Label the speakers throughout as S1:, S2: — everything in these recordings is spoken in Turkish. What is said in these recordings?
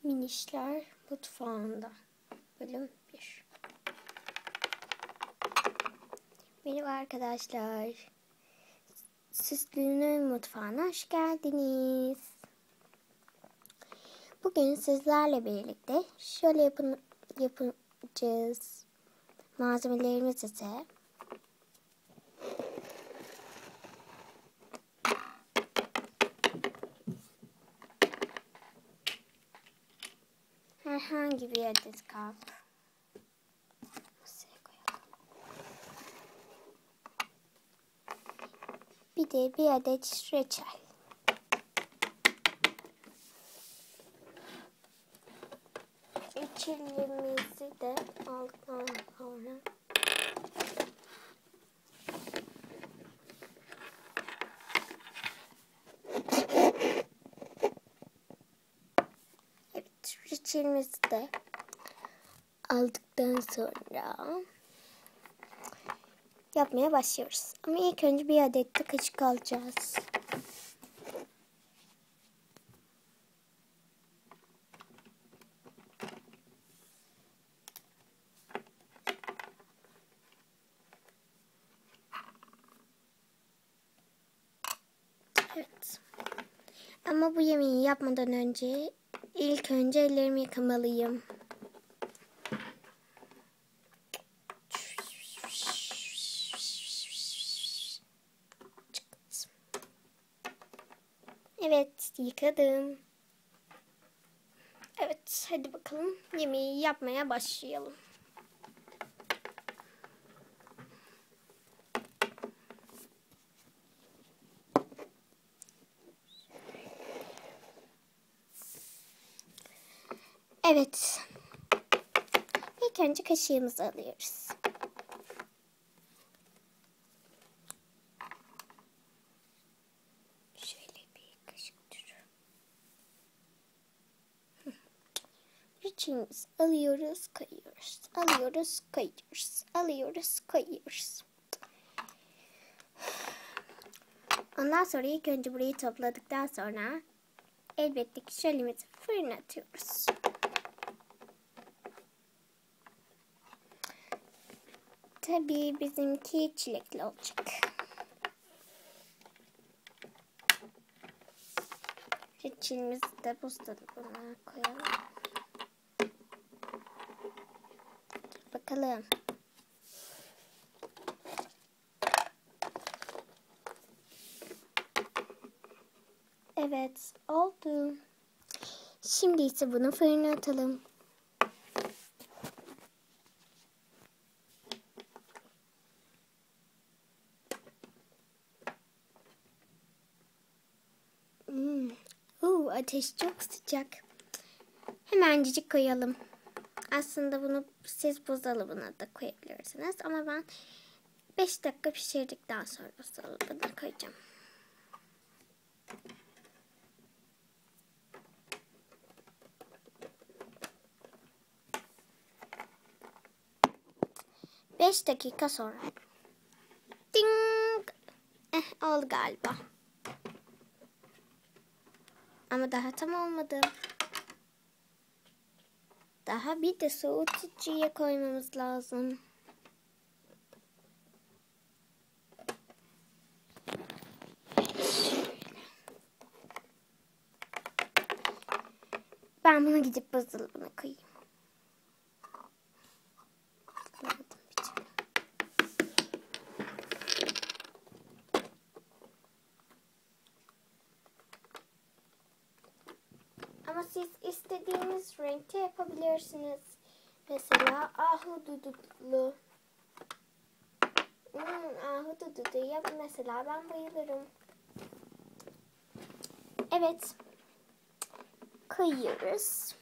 S1: Minişler mutfağında. Bölüm 1. Merhaba arkadaşlar. Süslü'nün mutfağına hoş geldiniz. Bugün sizlerle birlikte şöyle yapacağız. Malzemelerimiz ise herhangi bir adet kap. Bir de bir adet reçel. Reçelimizi de aldıktan sonra reçelimizi de aldıktan sonra yapmaya başlıyoruz. Ama ilk önce bir adet de kaşık alacağız. Evet. Ama bu yemeği yapmadan önce ilk önce ellerimi yıkamalıyım. Evet, yıkadım. Evet, hadi bakalım yemeği yapmaya başlayalım. Evet. İlk önce kaşığımızı alıyoruz. Şöyle bir kaşık türü. Reçelimizi alıyoruz, koyuyoruz. Alıyoruz, koyuyoruz. Alıyoruz, koyuyoruz. Ondan sonra ilk önce burayı topladıktan sonra elbette ki şölemizi fırına atıyoruz. Tabii bizimki çilekli olacak. Reçelimizi de buzdolabına koyalım. Bakalım. Evet, oldu. Şimdi ise bunu fırına atalım. Ateş çok sıcak. Hemencik koyalım. Aslında bunu siz buzdolabına da koyabilirsiniz. Ama ben 5 dakika pişirdikten sonra buzdolabına koyacağım. Beş dakika sonra. Ding! Oldu galiba. Ama daha tam olmadı. Daha bir de soğutucuya koymamız lazım. Ben bunu gidip buzdolabına koyayım. Ama siz istediğiniz renkte yapabilirsiniz. Mesela ahududulu. Ahududu yap mesela, ben bayılırım. Evet. Koyuyoruz.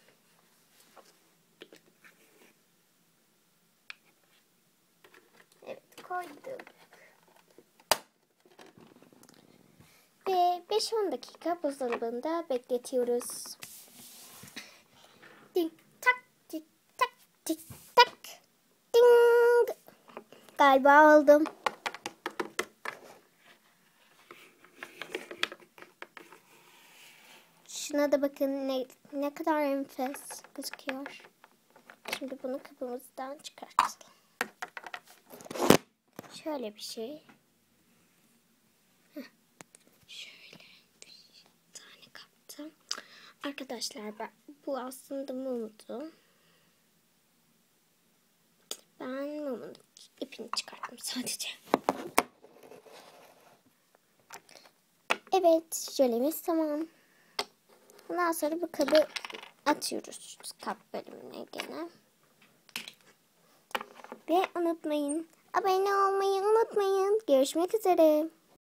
S1: Evet, koyduk. Ve 5-10 dakika buzdolabında bekletiyoruz. Tik tak tik tak tik tak. Ding. Galiba aldım. Şunu Buna da bakın ne kadar enfes gözüküyor. Şimdi bunu kabımızdan çıkartalım. Şöyle bir şey. Şöyle bir tane kaptım. Arkadaşlar bu aslında mumdu. Ben mumun ipini çıkarttım sadece. Evet, jölemiz tamam. Bundan sonra bu kabı atıyoruz kap bölümüne gene. Ve unutmayın, abone olmayı unutmayın. Görüşmek üzere.